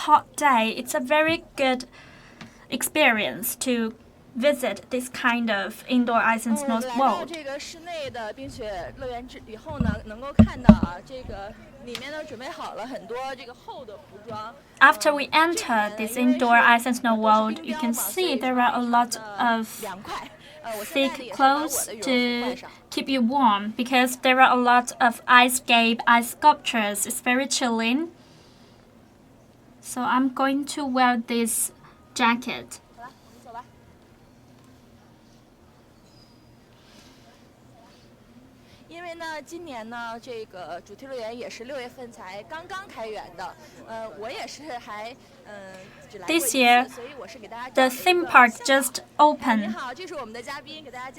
hot day, it's a very good experience to visit this kind of indoor ice and snow world. After we enter this indoor ice and snow world, you can see there are a lot of thick clothes to keep you warm because there are a lot of ice sculptures. It's very chilling. So I'm going to wear this jacket. This year, the theme park just opened,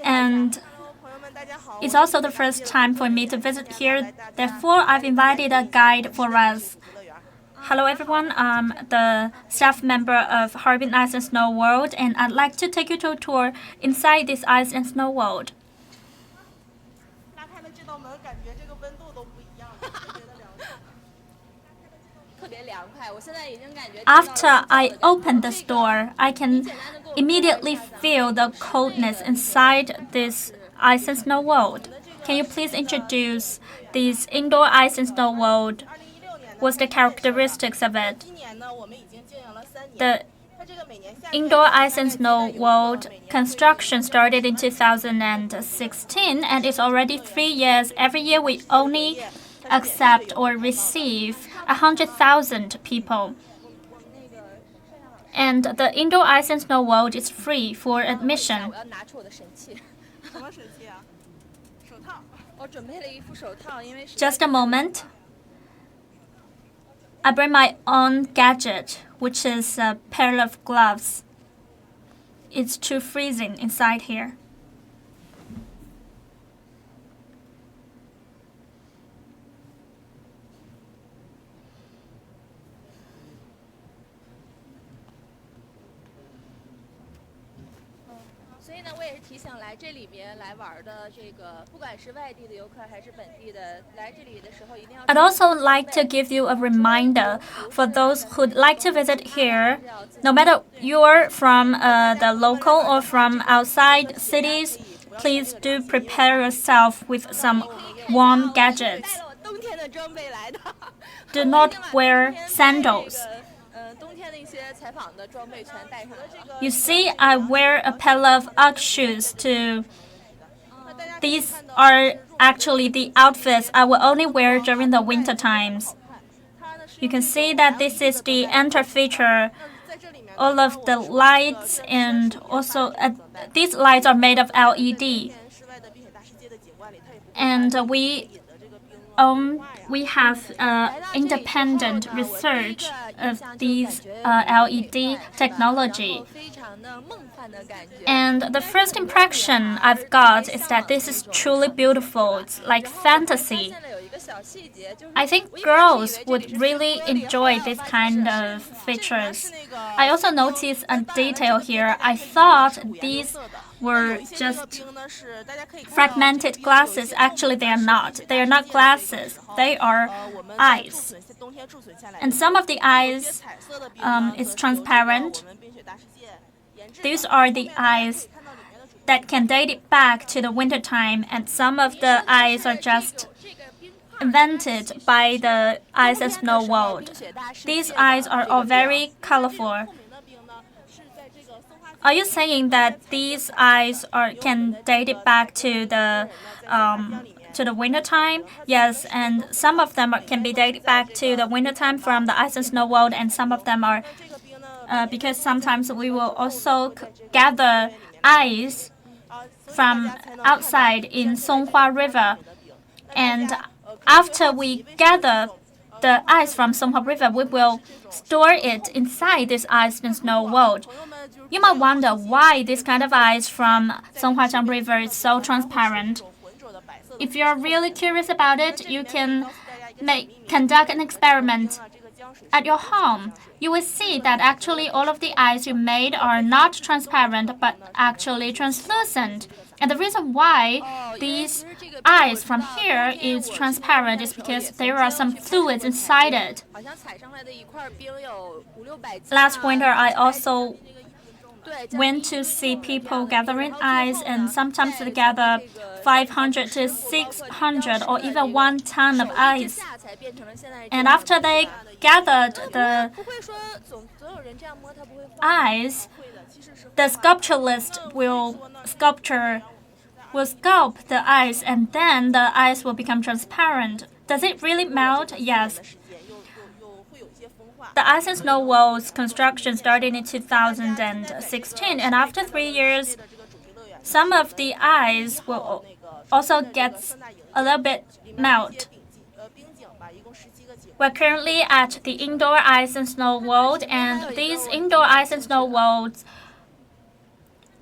and it's also the first time for me to visit here. Therefore, I've invited a guide for us. Hello everyone, I'm the staff member of Harbin Ice and Snow World, and I'd like to take you to a tour inside this ice and snow world. After I open the store, I can immediately feel the coldness inside this ice and snow world. Can you please introduce this indoor ice and snow world? What's the characteristics of it? The indoor ice and snow world construction started in 2016 and it's already 3 years. Every year we only accept or receive 100,000 people. And the indoor ice and snow world is free for admission. Just a moment. I bring my own gadget, which is a pair of gloves. It's too freezing inside here. I'd also like to give you a reminder for those who'd like to visit here, no matter you're from the local or from outside cities, please do prepare yourself with some warm gadgets. Do not wear sandals. You see, I wear a pair of Ugg shoes too. These are actually the outfits I will only wear during the winter times. You can see that this is the enter feature. All of the lights and also these lights are made of LED. And we have independent research of these LED technology. And the first impression I've got is that this is truly beautiful. It's like fantasy. I think girls would really enjoy this kind of features. I also noticed a detail here. I thought these were just fragmented glasses. Actually, they are not. They are not glasses. They are ice. And some of the ice is transparent. These are the ice that can date it back to the winter time, and some of the ice are just invented by the ice and snow world. These ice are all very colorful. Are you saying that these ice can date it back to the winter time? Yes, and some of them can be dated back to the winter time from the ice and snow world, and some of them are because sometimes we will also gather ice from outside in Songhua River, and after we gather the ice from Songhua River, we will store it inside this ice and snow world. You might wonder why this kind of ice from Songhuajiang River is so transparent. If you're really curious about it, you can conduct an experiment. at your home, you will see that actually all of the ice you made are not transparent but actually translucent. And the reason why these ice from here is transparent is because there are some fluids inside it. Last winter, I also went to see people gathering ice, and sometimes they gather 500 to 600 or even 1 ton of ice. And after they gathered the ice, the sculpturist will sculpt the ice, and then the ice will become transparent. Does it really melt? Yes. The Ice and Snow World's construction started in 2016, and after 3 years, some of the ice will also get a little bit melt. We're currently at the Indoor Ice and Snow World, and these Indoor Ice and Snow Worlds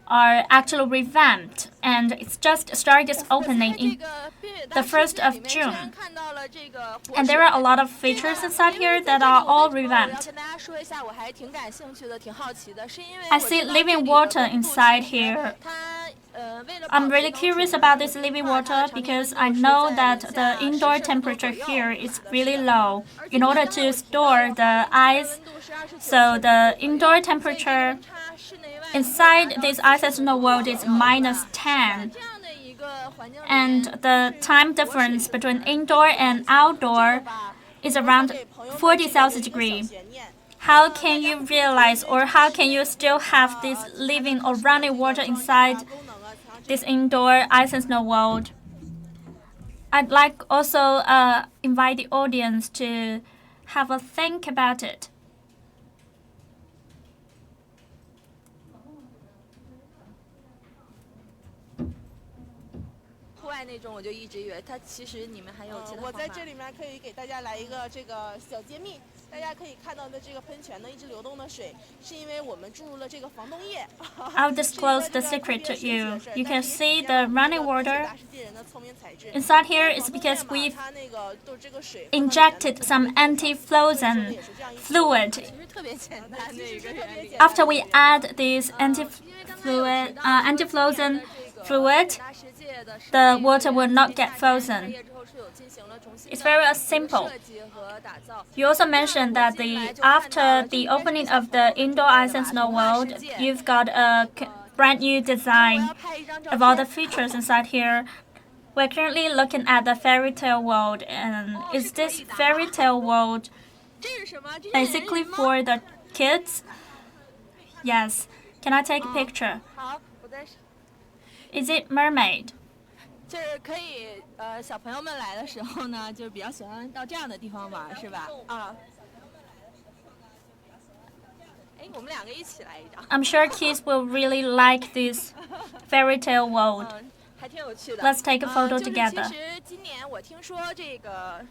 are actually revamped, and it's just started its opening in the 1st of June. And there are a lot of features inside here that are all revamped. I see living water inside here. I'm really curious about this living water because I know that the indoor temperature here is really low in order to store the ice. So the indoor temperature inside this Ice and Snow World is -10. And the time difference between indoor and outdoor is around 40 Celsius degrees. How can you realize, or how can you still have this living or running water inside this indoor Ice and Snow World? I'd like also invite the audience to have a think about it. I'll disclose the secret to you. You can see the running water inside here is because we've injected some anti-frozen fluid. After we add this anti-frozen fluid, the water will not get frozen. It's very simple. You also mentioned that after the opening of the Indoor Ice and Snow World, you've got a brand new design of all the features inside here. We're currently looking at the Fairytale World, and is this Fairytale World basically for the kids? Yes. Can I take a picture? Is it mermaid? 就是可以，小朋友们来的时候呢，就是比较喜欢到这样的地方玩，是吧？啊。哎，我们两个一起来一张。I'm sure kids will really like this Fairytale World. 还挺有趣的。Let's take a photo together. 其实今年我听说这个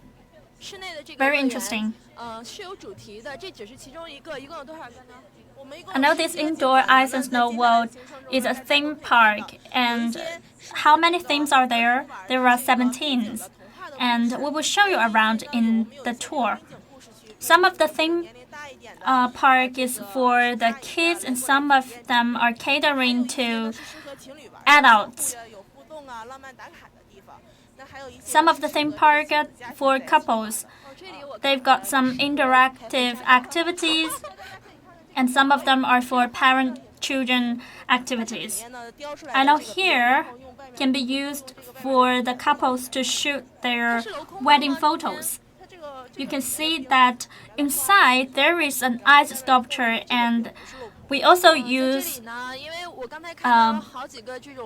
室内的这个 Very interesting. 是有主题的，这只是其中一个，一共有多少个呢？ I know this indoor Ice and Snow World is a theme park, and how many themes are there? There are 17, and we will show you around in the tour. Some of the theme park is for the kids, and some of them are catering to adults. Some of the theme park are for couples. They've got some interactive activities, and some of them are for parent-children activities. I know here can be used for the couples to shoot their wedding photos. You can see that inside there is an ice sculpture, and we also use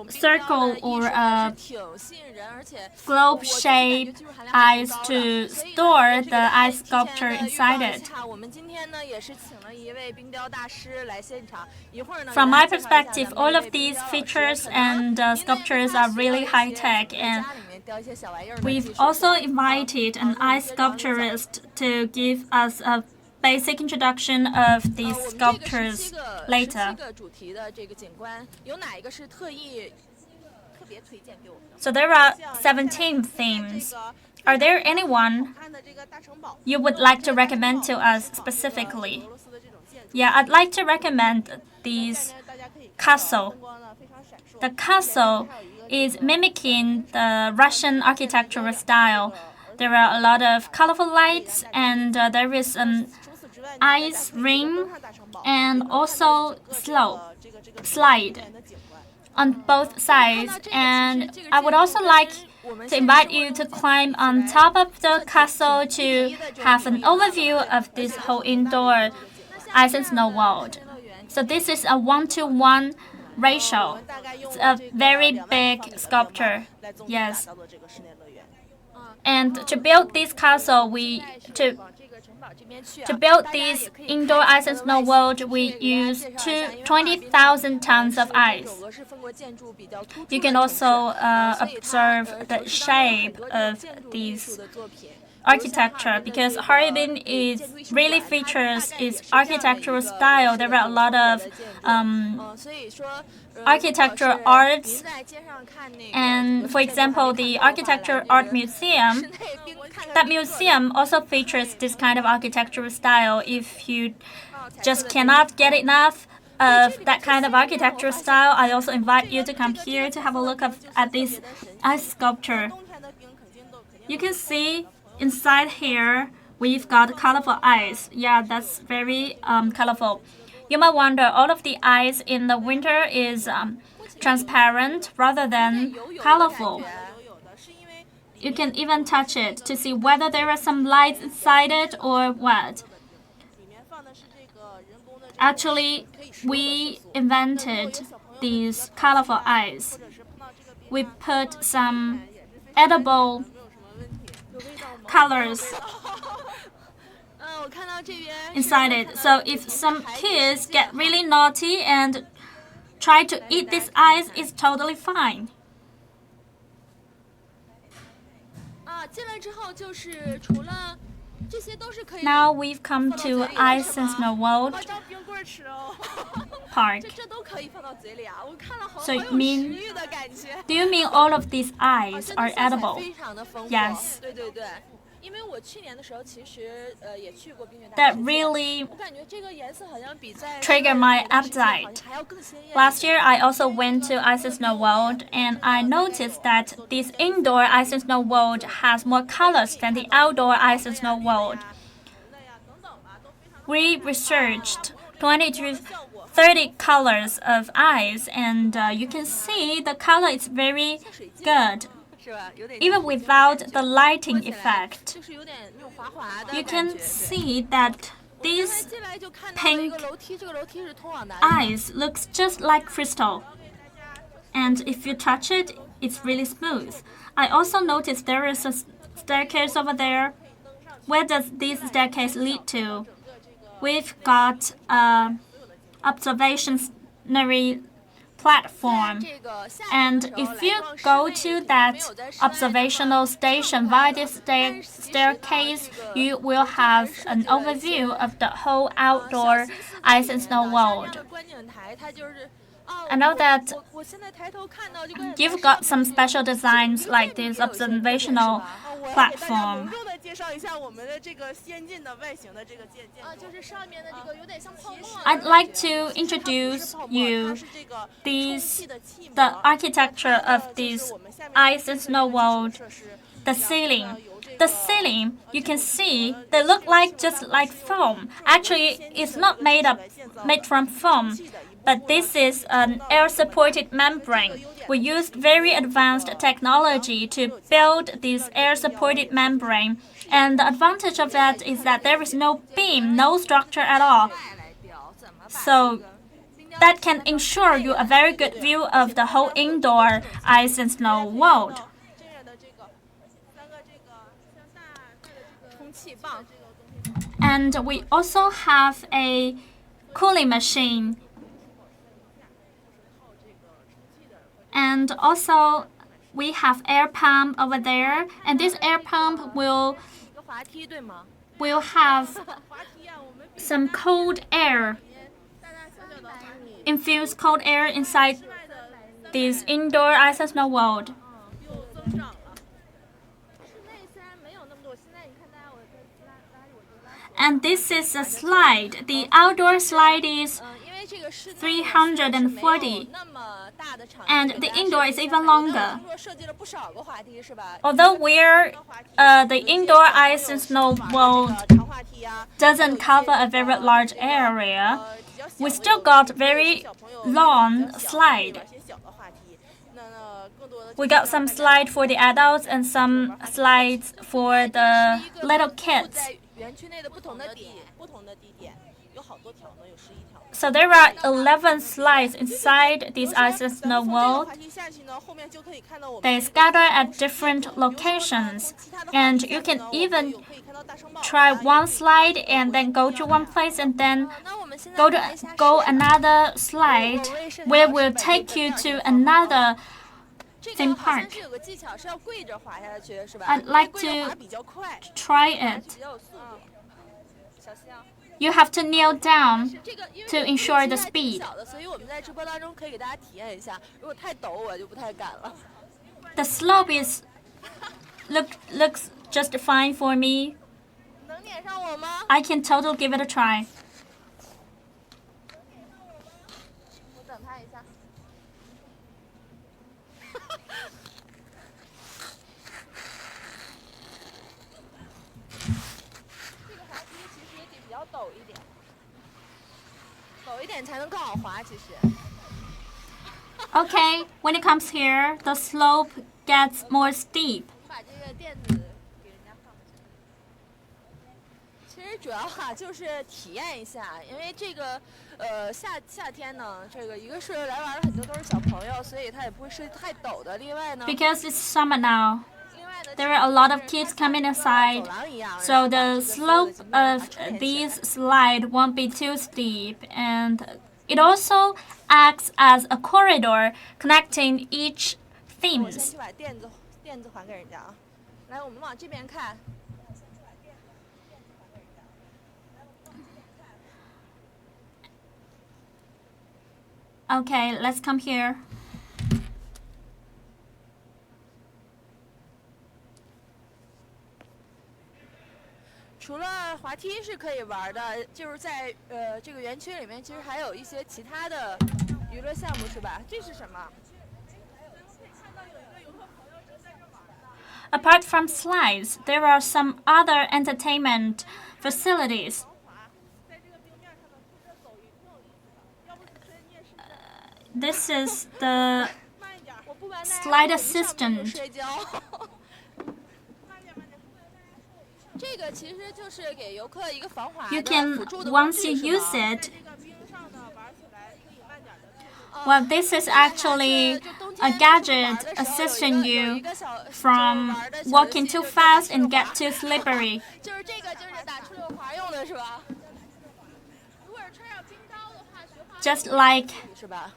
circle or a globe-shaped ice to store the ice sculpture inside it. From my perspective, all of these features and sculptures are really high-tech, and we've also invited an ice sculpturist to give us a basic introduction of these sculptures later. So there are 17 themes. Are there anyone you would like to recommend to us specifically? Yeah, I'd like to recommend this castle. The castle is mimicking the Russian architectural style. There are a lot of colorful lights, and there is an ice ring and also slide on both sides. And I would also like to invite you to climb on top of the castle to have an overview of this whole indoor ice and snow world. So this is a 1-to-1 ratio. It's a very big sculpture. Yes. And to build this castle, to build this indoor ice and snow world, we use 20,000 tons of ice. You can also observe the shape of these architecture, because Harbin really features its architectural style. There are a lot of architectural arts, and for example, the Architecture Art Museum. That museum also features this kind of architectural style. If you just cannot get enough of that kind of architectural style, I also invite you to come here to have a look at this ice sculpture. You can see inside here, we've got colorful ice. Yeah, that's very colorful. You might wonder, all of the ice in the winter is transparent rather than colorful. You can even touch it to see whether there are some lights inside it or what. Actually, we invented these colorful ice. We put some edible colors inside it. So if some kids get really naughty and try to eat this ice, it's totally fine. Now we've come to Ice and Snow World Park. So do you mean all of these ice are edible? Yes. That really triggered my appetite. Last year, I also went to Ice and Snow World, and I noticed that this indoor Ice and Snow World has more colors than the outdoor Ice and Snow World. We researched 20 to 30 colors of ice, and you can see the color is very good. Even without the lighting effect, you can see that this pink ice looks just like crystal. And if you touch it, it's really smooth. I also noticed there is a staircase over there. Where does this staircase lead to? We've got an observatory platform, and if you go to that observational station via this staircase, you will have an overview of the whole outdoor ice and snow world. I know that you've got some special designs like this observational platform. I'd like to introduce you the architecture of this ice and snow world. The ceiling, you can see, they look just like foam. Actually, it's not made from foam, but this is an air-supported membrane. We used very advanced technology to build this air-supported membrane, and the advantage of that is that there is no beam, no structure at all. So that can ensure you a very good view of the whole indoor ice and snow world. And we also have a cooling machine. And also, we have air pump over there, and this air pump will have some cold air, infused cold air inside this indoor ice and snow world. And this is a slide. The outdoor slide is 340, and the indoor is even longer. Although the indoor ice and snow world doesn't cover a very large area, we still got very long slide. We got some slide for the adults and some slides for the little kids. So there are 11 slides inside this ice and snow world. They scatter at different locations, and you can even try one slide and then go to one place and then go another slide where it will take you to another theme park. I'd like to try it. You have to kneel down to ensure the speed. The slope looks just fine for me. I can totally give it a try. Okay, when it comes here, the slope gets more steep. 其实主要就是体验一下，因为这个夏天呢，这个一个是来玩的很多都是小朋友，所以它也不会设计太陡的。另外呢 Because it's summer now, there are a lot of kids coming inside, so the slope of these slide won't be too steep, and it also acts as a corridor connecting each 我 themes. 先去把垫子还给人家啊。来，我们往这边看。 Okay, let's come here. 除了滑梯是可以玩的，就是在这个园区里面，其实还有一些其他的娱乐项目，是吧？这是什么？ Apart from slides, there are some other entertainment facilities. This is the slide assistant. 这个其实就是给游客一个防滑 You 的 can, 辅助的 once 工 you 具，是 use 吗？ it, well, this is actually a gadget assisting you from walking too fast and get too slippery. 就是这个就是打出溜滑用的是吧？如果是穿上冰刀的话，学滑 Just like 是吧？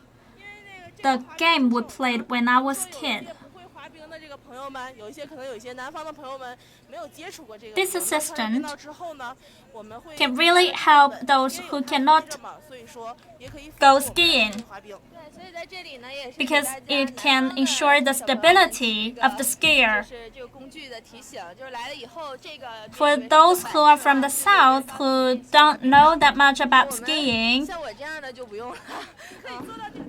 the game we played when I was kid. 不会滑冰的这个朋友们，可能有一些南方的朋友们没有接触过这个。 This assistant 到之后呢，我们会 can really help those who cannot 所以说也可以 go skiing 滑冰。对，所以在这里呢也是 because it can ensure the stability of the skier. 就是这个工具的提醒，就是来了以后这个 For those who are from the south who don't know that much about skiing, 像我这样的就不用了。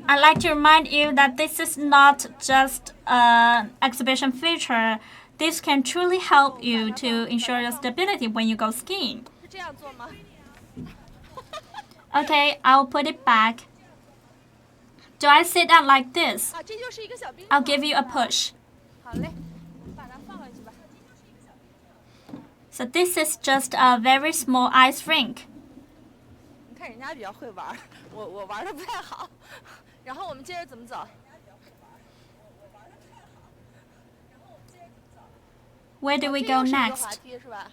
I'd like to remind you that this is not just an exhibition feature. This can truly help you to ensure your stability when you go skiing. 是这样做吗？ Okay, I'll put it back. Do I sit down like this? 啊，这就是一个小冰 I'll give you a push. 好嘞，把它放回去吧。 So this is just a very small ice rink. 你看人家比较会玩，我玩的不太好。然后我们接着怎么走？ Where do we 这 go 又是一个滑 next? 梯是吧？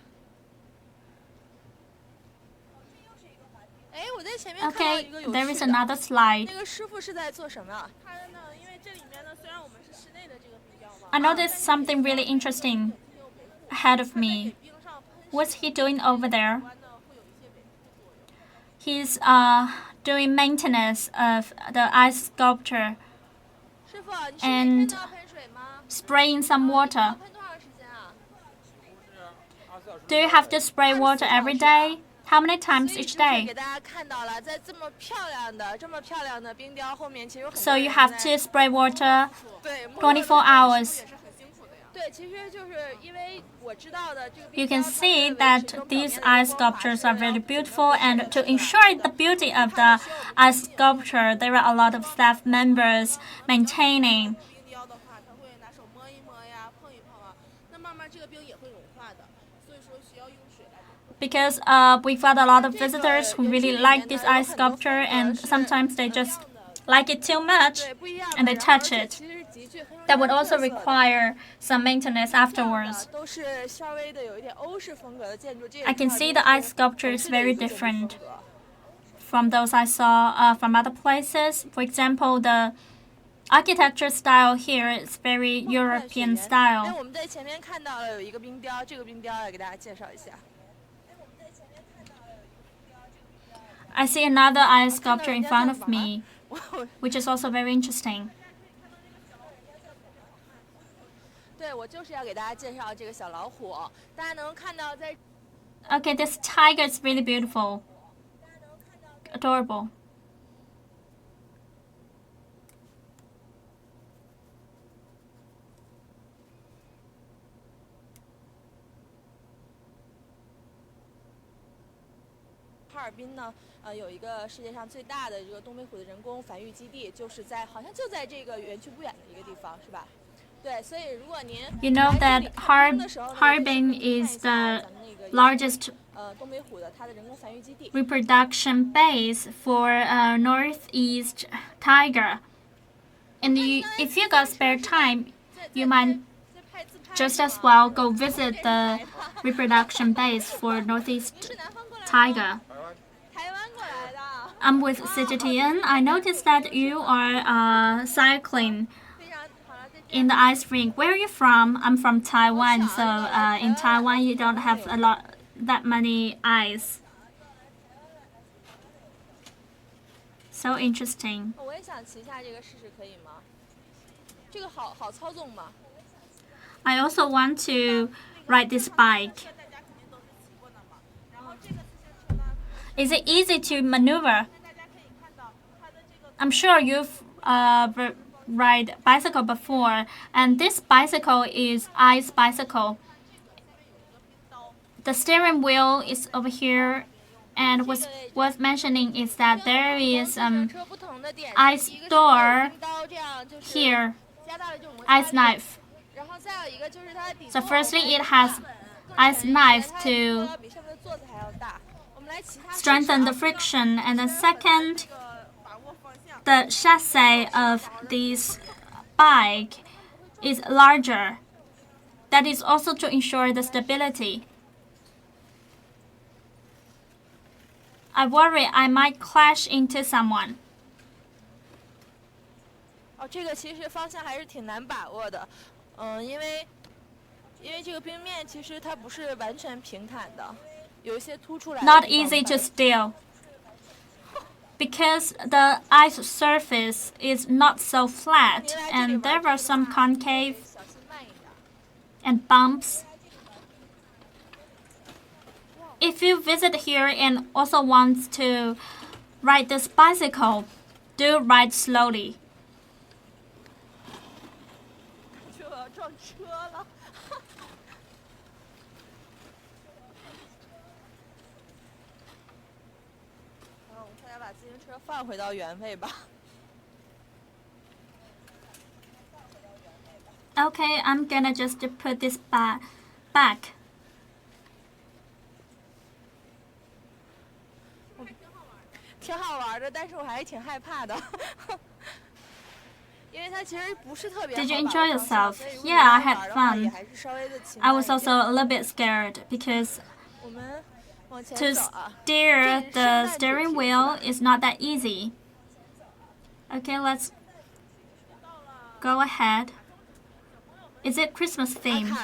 哎，我在前面看到 Okay, 一个有 there is 趣的。 another slide. 那个师傅是在做什么？他呢，因为这里面呢，虽然我们是室内的这个比较嘛， I noticed something really interesting ahead of me. 冰上喷 What's he doing over there? 关呢会有一些维护作用。 He's doing maintenance of the ice sculpture, 师傅，你是每天都要喷水吗？ spraying some 你 water. 要喷多长时间啊？ Do you have to spray water every day? How many times each day? 给大家看到了，在这么漂亮的冰雕后面，其实有很多 So you have to spray water 对 24 hours. 对，其实就是因为我知道的这个 You can see that these ice sculptures are very beautiful, and to ensure the beauty of the ice sculpture, there are a lot of staff members maintaining. 冰雕的话，他会拿手摸一摸呀，碰一碰啊，那慢慢这个冰也会融化的，所以说需要用水来。Because we've got a lot of visitors who really like this ice sculpture, and sometimes they just like it too much and they touch it. That would also require some maintenance afterwards. I can see the ice sculpture is very different from those I saw from other places. For example, the architecture style here is very European style. I see another ice sculpture in front of me, which is also very interesting. 对，我就是要给大家介绍这个小老虎，大家能看到在。Okay, this tiger is really beautiful, adorable. 哈尔滨呢，有一个世界上最大的这个东北虎的人工繁育基地，就是在好像就在这个园区不远的一个地方，是吧？ You know that Harbin is the largest reproduction base for northeast tiger. And if you got spare time, you might just as well go visit the reproduction base for northeast tiger. I'm with CGTN. I noticed that you are cycling in the ice rink. Where are you from? I'm from Taiwan, so in Taiwan you don't have that many ice. So interesting. I also want to ride this bike. Is it easy to maneuver? I'm sure you've ride bicycle before, and this bicycle is ice bicycle. The steering wheel is over here, and what's worth mentioning is that there is ice door here, ice knife. So firstly, it has ice knife to strengthen the friction, and then second, the chassis of this bike is larger. That is also to ensure the stability. I worry I might clash into someone. 这个其实方向还是挺难把握的，因为这个冰面其实它不是完全平坦的，有一些凸出来。Not easy to steer. Because the ice surface is not so flat, and there are some concave and bumps. If you visit here and also want to ride this bicycle, do ride slowly. Okay, I'm gonna just put this back. 挺好玩的，但是我还是挺害怕的，因为它其实不是特别。Did you enjoy yourself? Yeah, I had fun. I was also a little bit scared because to steer the steering wheel is not that easy. Okay, let's go ahead. Is it Christmas theme?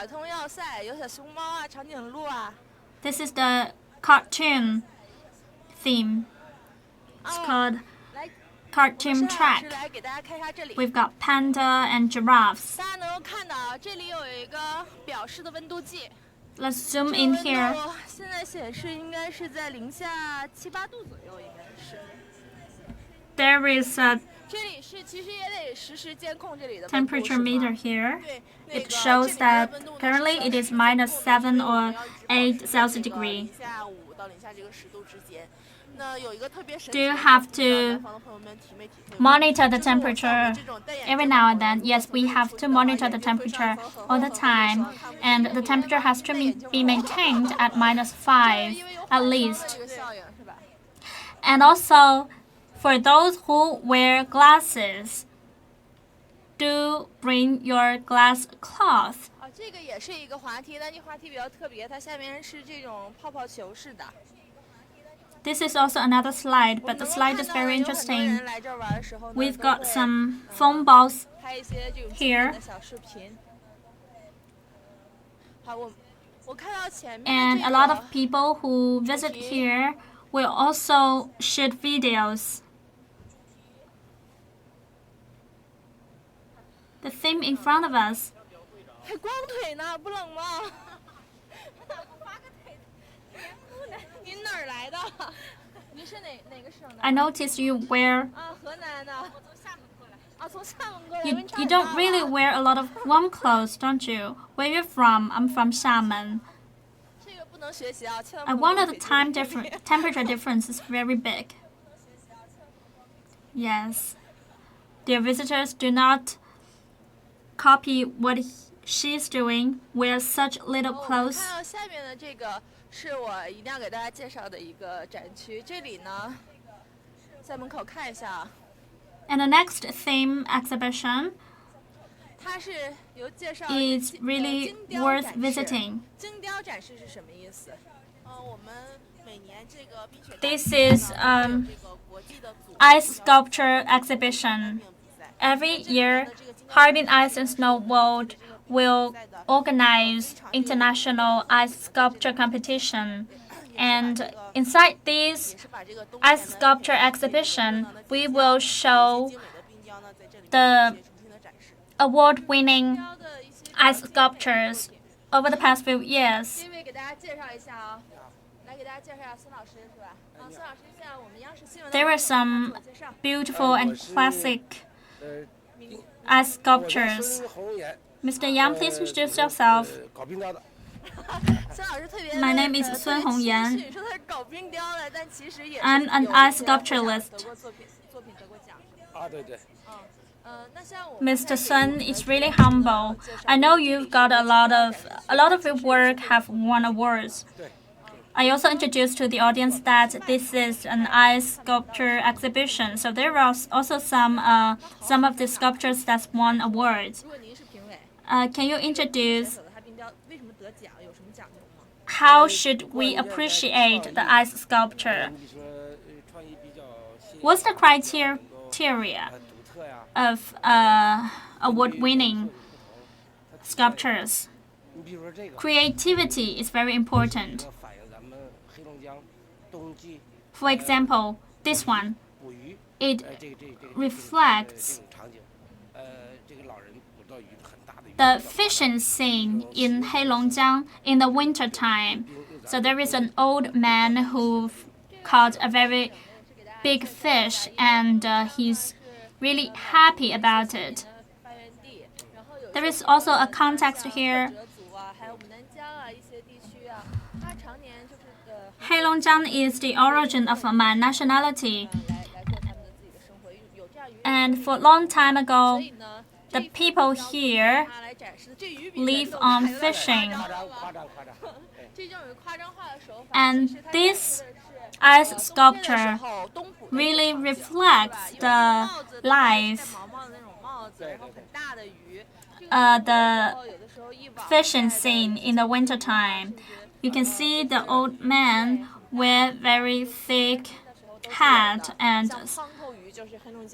This is the cartoon theme. It's called cartoon track. We've got panda and giraffes. Let's zoom in here. 现在显示应该是在零下7、8度左右，应该是。There is a 这里是其实也得实时监控这里的 temperature meter here. It shows that currently it is -7 or 8 Celsius degree. Do you have to monitor the temperature every now and then? Yes, we have to monitor the temperature all the time, and the temperature has to be maintained at -5 at least. And also, for those who wear glasses, do bring your glass cloth. 这个也是一个滑梯，但这滑梯比较特别，它下面是这种泡泡球式的。This is also another slide, but the slide is very interesting. We've got some foam balls here. And a lot of people who visit here will also shoot videos. The theme in front of us. 还光腿呢，不冷吗？您哪儿来的？您是哪个省的 I noticed you wear. 河南的。我从厦门过来。从厦门过来。You don't really wear a lot of warm clothes, don't you? Where are you from? I'm from Xiamen. 这个不能学习啊，千万 I 不能 wonder the temperature difference is very big. Yes. Dear visitors, do not copy what she's doing. Wear such little clothes. 看到下面的这个是我一定要给大家介绍的一个展区，这里呢，在门口看一下啊。And the next theme exhibition 它是有介绍 is really worth visiting. 精雕展示是什么意思？我们每年这个冰雪。This is ice sculpture exhibition. Every year, Harbin Ice and Snow World will organize international ice sculpture competition. And inside this ice sculpture exhibition, we will show the award-winning ice sculptures over the past few years. There are some beautiful and classic ice sculptures. Mr. Yang, please introduce yourself. My name is Sun Hongyan. I'm an ice sculpturist. Mr. Sun is really humble. I know you've got a lot of your work have won awards. I also introduced to the audience that this is an ice sculpture exhibition, so there are also some of the sculptures that won awards. Can you introduce how should we appreciate the ice sculpture? What's the criteria of award-winning sculptures? Creativity is very important. For example, this one, it reflects the fishing scene in Heilongjiang in the winter time. So there is an old man who caught a very big fish, and he's really happy about it. There is also a context here. Heilongjiang is the origin of my nationality. And for a long time ago, the people here live on fishing. And this ice sculpture really reflects the life, the fishing scene in the wintertime. You can see the old man wear very thick hat, and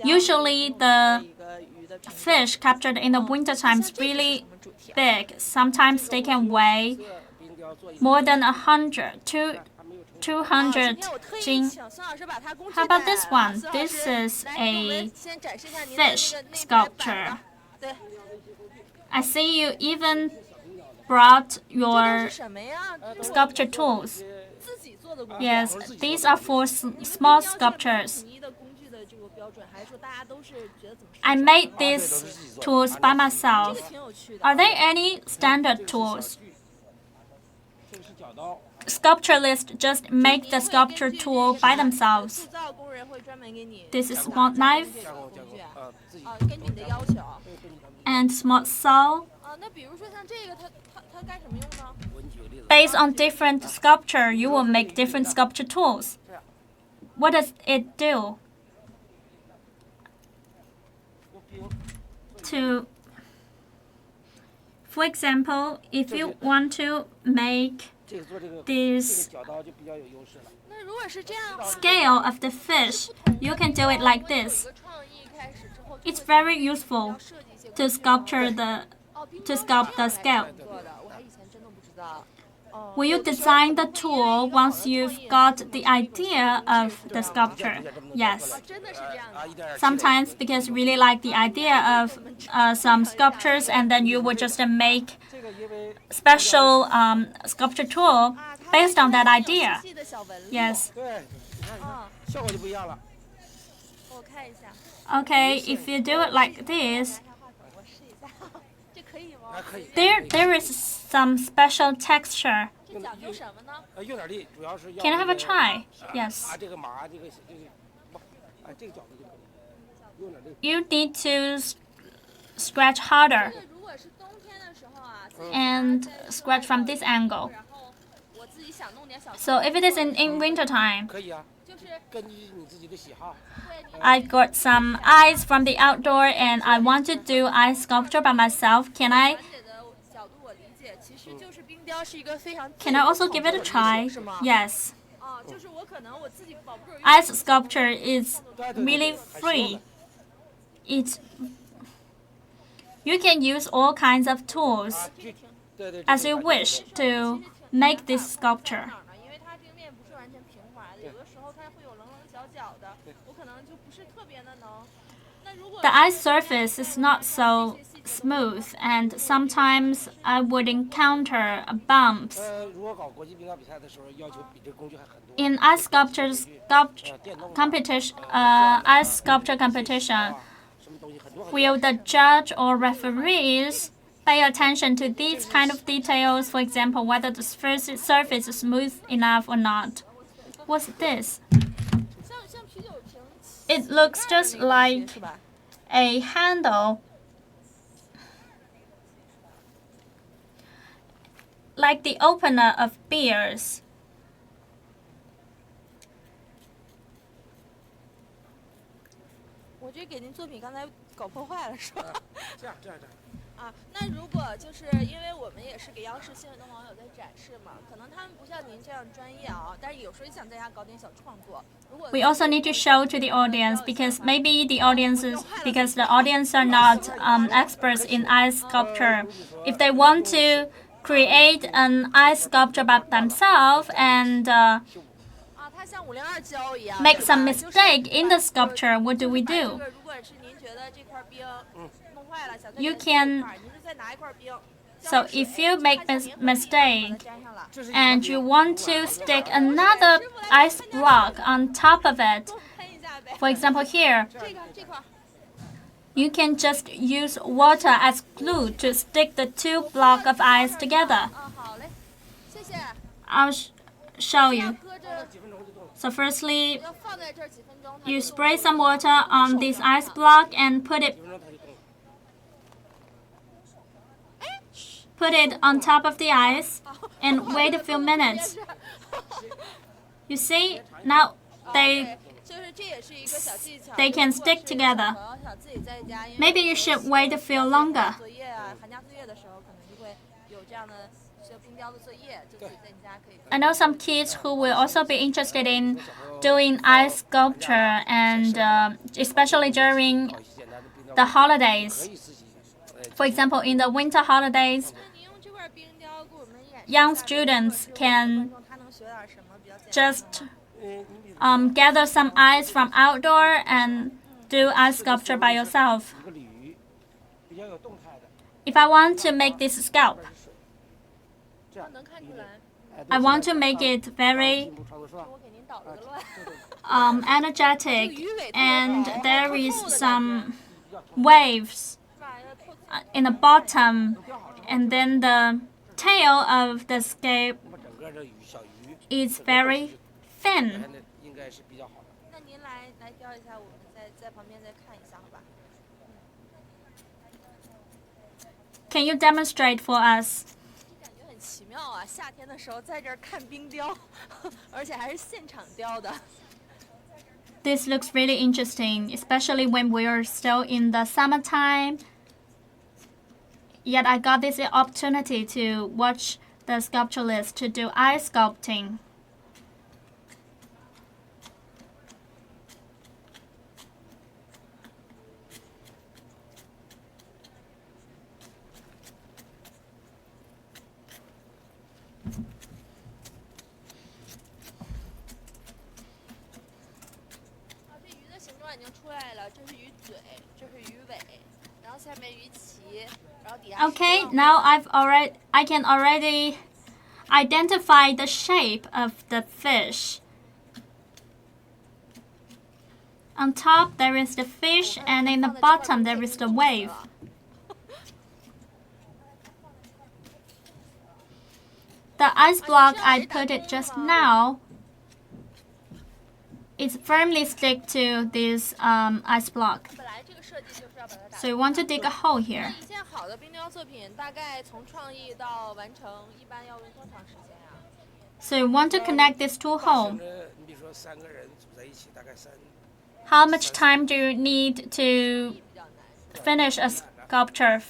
usually the fish captured in the wintertime is really big. Sometimes they can weigh more than 200 jin. How about this one? This is a fish sculpture. I see you even brought 这都 your 是什么呀？这是我 sculpture tools. 自己做的工具。 Yes, these are for small sculptures. 统一的工具的这个标准，还是说大家都是觉得怎么 I made these tools by 这 myself. 个挺有趣的。 Are there any standard tools? 这个是角刀， Sculpturists just make the sculpture tool by themselves. 铸造工人会专门给你 This is small knife 加工这个工具啊，自己根据你的要求。 and small saw. 那比如说像这个，它干什么用呢？ 我给你举个例子， Based on different sculpture, you will make different sculpture tools. What does it do? For example, if you want to make 这个做这个 this 角刀就比较有优势了。 那如果是这样的话， scale of the fish, you can do it like this. 有个创意开始之后， It's very useful 设计一些 to sculpture the 哦，冰 to 雕 sculpt the 是这样 scale. 做的，我还以前真的不知道。哦 Will you design the tool once you've got the idea of the sculpture? Yes. 真的是这样的。 一点点 Sometimes because you really like the idea of some sculptures, and then you would just make 这个因为 special sculpture tool based on that idea. 细的小纹路。 Yes. 对，你看效果就不一样了。我看一下， Okay, if you do it like this, 我试一下，这可以吗？还可以。 there is some special texture. 这讲究什么呢？用点力，主要是要 Can I have a 这个 try? Yes. 这个麻，这个不，这个角度就可以，用点力。 You need to scratch harder 如果是冬天的时候啊， and scratch from this angle. 然后我自己想弄点小， So if it is in winter time, 可以啊，就是。 根据你自己的喜好。 I got some ice from the outdoor and I want to do ice sculpture by myself. Can I 解的角度我理解，其实就是冰雕是一个非常 can I also give it a try? 是吗？ Yes. 就是我可能我自己保不住。 Ice sculpture is really free. It's you can use all kinds of tools 对对。 as you wish to make this sculpture. 因为它这个面不是完全平滑的，有的时候它会有棱棱角角的，我可能就不是特别的能。那如果 The ice surface is not so smooth, and sometimes I would encounter bumps. 如果搞国际冰雕比赛的时候，要求比这个工具还很多。 In ice sculpture competition, 什么东西很多很多。 will the judge or referees pay attention to these kind of details? For example, whether the surface is smooth enough or not. What's this? 像啤酒瓶， It looks just like 是吧？ a handle, like the opener of beers. 我这给您作品刚才搞破坏了是吧？这样。啊，那如果就是因为我们也是给央视新闻的网友在展示嘛，可能他们不像您这样专业啊，但是有时候也想在家搞点小创作。如果 We also need to show to the audience because maybe the audiences because the audience are not experts in ice sculpture. If they want to create an ice sculpture by themselves and 它像502胶一样 make some 是吧 mistake in the sculpture, what do we 就是 do? 如果是您觉得这块冰弄坏了，想再 You 粘这一 can- 块，您就再拿一块冰。 So if you make a mistake 粘上了， and you want to stick another ice block on top of it, 喷一下呗。 for example here, 这块， you can just use water as glue to stick the two blocks of ice together. 好嘞，谢谢。 I'll show 要 you. 搁这， So firstly, 要放在这儿几分钟。它 you 就 spray some water on this ice block and put it on top of the ice and wait a few minutes. You see, now they 就是这也是一个小技巧。 they can stick together. 朋友想自己在家，因为 Maybe you should wait a few longer. 作业啊，寒假作业的时候，可能就会有这样的学冰雕的作业，就自己在家可以。 I know some kids who will also be interested in doing ice sculpture, and especially during the holidays. For example, in the winter holidays, 那您用这块冰雕给我们演示一下 young students can 他能学点什么比较简单的 just gather some ice from outdoor and do ice sculpture by yourself. 一个铝，比较有动态的。 If I want to make this scalp, 这样能看出来。I want to make it very 进步长度是吧？我给您捣了个乱。energetic, and there is some waves in the bottom, and then the tail of the scale 我们整个这小鱼 is very thin. 应该是比较好的。那您来雕一下，我们在旁边再看一下，好吧？ Can you demonstrate for us? 感觉很奇妙啊！夏天的时候在这儿看冰雕，而且还是现场雕的。 This looks really interesting, especially when we are still in the summertime. Yet I got this opportunity to watch the sculpturist to do ice sculpting. Okay, now I can already identify the shape of the fish. On top there is the fish, and in the bottom there is the wave. The ice block I put it just now is firmly stick to this ice block. So you want to dig a hole here. So you want to connect these two holes. How much time do you need to finish a sculpture?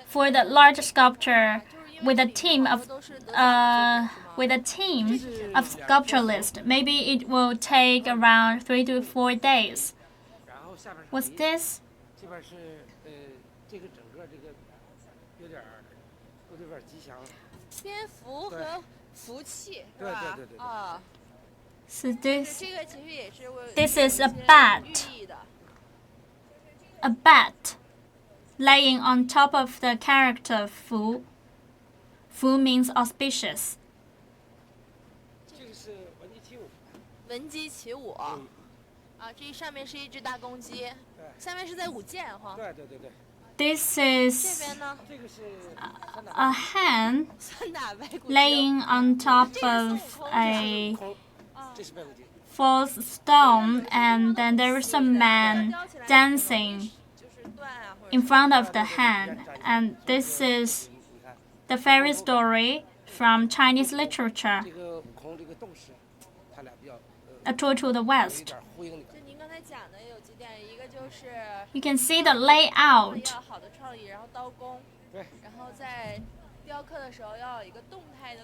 For the large sculpture, with a team of sculpturists, maybe it will take around 3 to 4 days. What's this? 这边是这个整个这个有点吉祥。蝙蝠和福气，是吧？对。啊。 So this 这个其实也是为 this is a bat. A bat laying on top of the character Fu. Fu means auspicious. 这个是闻鸡起舞。闻鸡起舞。啊，这上面是一只大公鸡，下面是在舞剑哈。对。This is a hen laying on top of a false stone, and then there is a man dancing in front of the hen. And this is the fairy story from Chinese literature, A Tour to the West. You can see the layout.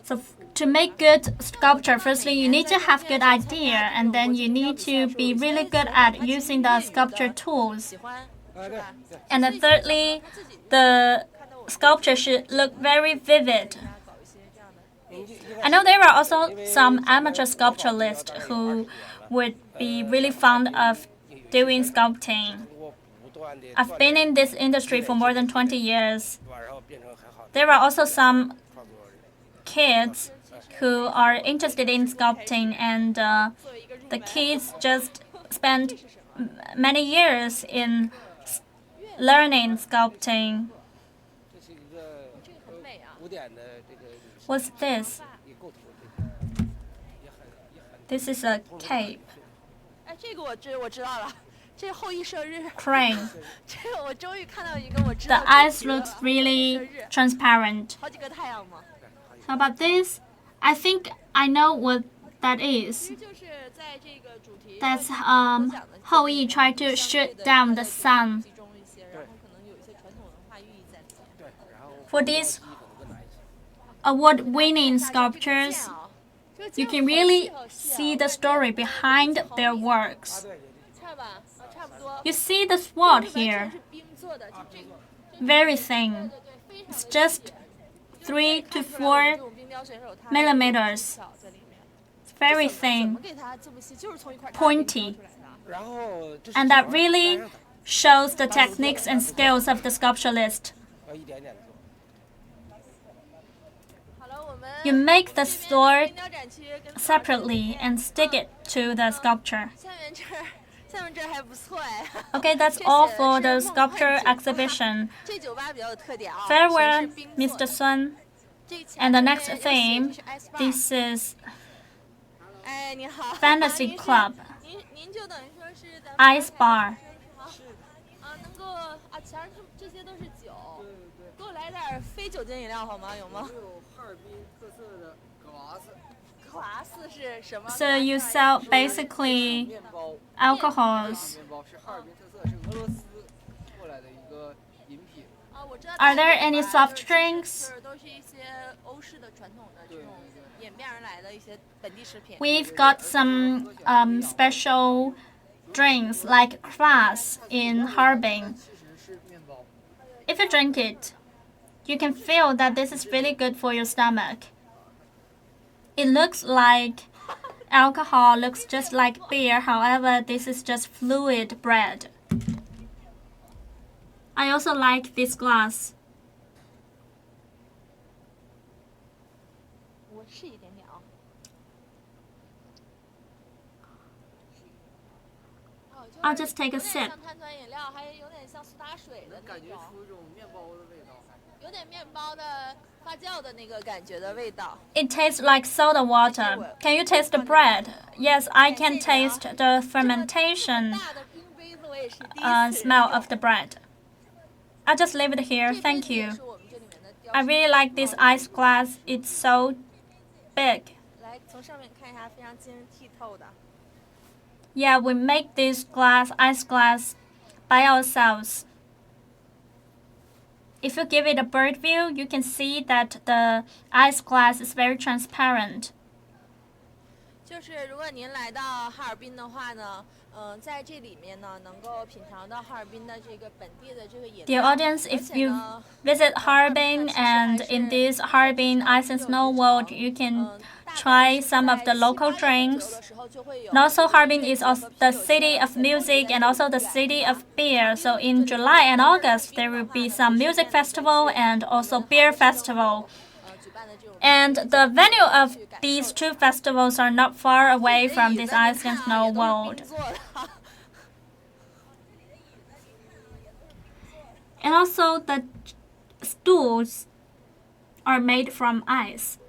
So to make good sculpture, firstly you need to have good idea, and then you need to be really good at using the sculpture tools. And then thirdly, the sculpture should look very vivid. I know there are also some amateur sculpturists who would be really fond of doing sculpting. I've been in this industry for more than 20 years. There are also some kids who are interested in sculpting, and the kids just spend many years in learning sculpting. What's this? This is a cape. Crane. The eyes looks really transparent. How about this? I think I know what that is. That's how you try to shoot down the sun. For these award-winning sculptures, you can really see the story behind their works. You see the sword here, very thin. It's just 3 to 4 millimeters. It's very thin, pointy, and that really shows the techniques and skills of the sculpturist. You make the sword separately and stick it to the sculpture. Okay, that's all for the sculpture exhibition. Farewell, Mr. Sun. And the next theme, this is Fantasy Club, Ice Bar. 能够全是这些都是酒，给我来点非酒精饮料好吗？有吗？有哈尔滨特色的格瓦斯。格瓦斯是什么 So you sell basically alcohols. Are there any soft drinks? We've got some special drinks like kvass in Harbin. If you drink it, you can feel that this is really good for your stomach. It looks like alcohol, looks just like beer, however, this is just fluid bread. I also like this glass. 我试一点点啊。I'll just take a sip. 像碳酸饮料，还有点像苏打水的那种。感觉出一种面包的味道。有点面包的发酵的那个感觉的味道。It tastes like soda water. Can you taste the bread? Yes, I can taste the fermentation smell of the bread. I'll just leave it here. Thank you. I really like this ice glass. It's so big. 来，从上面看一下，非常晶莹剔透的。Yeah, we make this ice glass by ourselves. If you give it a bird view, you can see that the ice glass is very transparent. 就是如果您来到哈尔滨的话呢，在这里面呢，能够品尝到哈尔滨的这个本地的这个饮料。Dear audience, if you visit Harbin and in this Harbin Ice and Snow World, you can try some of the local drinks. And also Harbin is also the city of music and also the city of beer. So in July and August, there will be some music festival and also beer festival. And the venue of these two festivals are not far away from this Ice and Snow World. And also the stools are made from ice.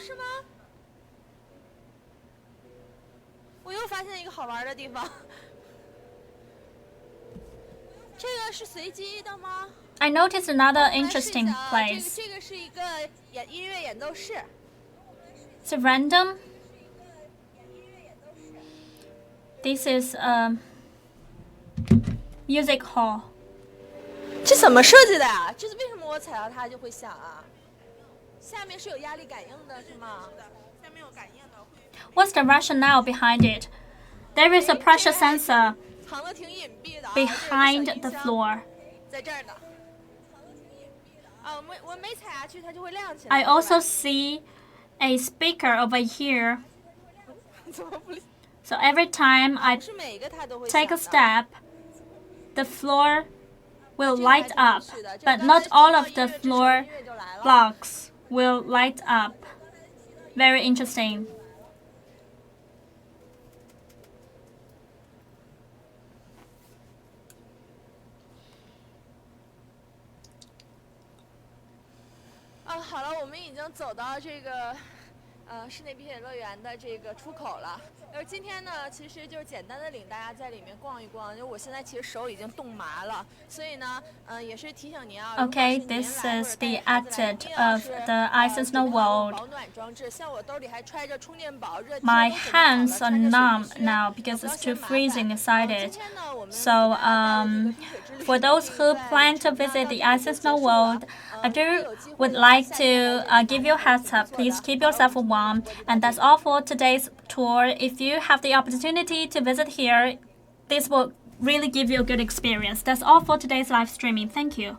是吗？我又发现一个好玩的地方。这个是随机的吗？ I noticed another interesting place. 这个是一个音乐演奏室。It's random. This is a music hall. 这怎么设计的呀？这是为什么我踩到它就会响啊？下面是有压力感应的，是吗？下面有感应的。What's the rationale behind it? There is a pressure sensor 藏得挺隐蔽的。behind the floor. 在这儿呢。我没踩下去，它就会亮起来。I also see a speaker over here. So every time I take a step, the floor will light up, but not all of the floor blocks will light up. Very interesting. Oh, 好了，我们已经走到这个室内冰雪乐园的这个出口了。今天呢，其实就是简单的领大家在里面逛一逛。就我现在其实手已经冻麻了，所以呢，也是提醒您啊。Okay, this is the exit of the Ice and Snow World. 保暖装置，像我兜里还揣着充电宝，热。My hands are numb now because it's too freezing inside it. So, for those who plan to visit the Ice and Snow World, I would like to give you a heads up. Please keep yourself warm. And that's all for today's tour. If you have the opportunity to visit here, this will really give you a good experience. That's all for today's live streaming. Thank you.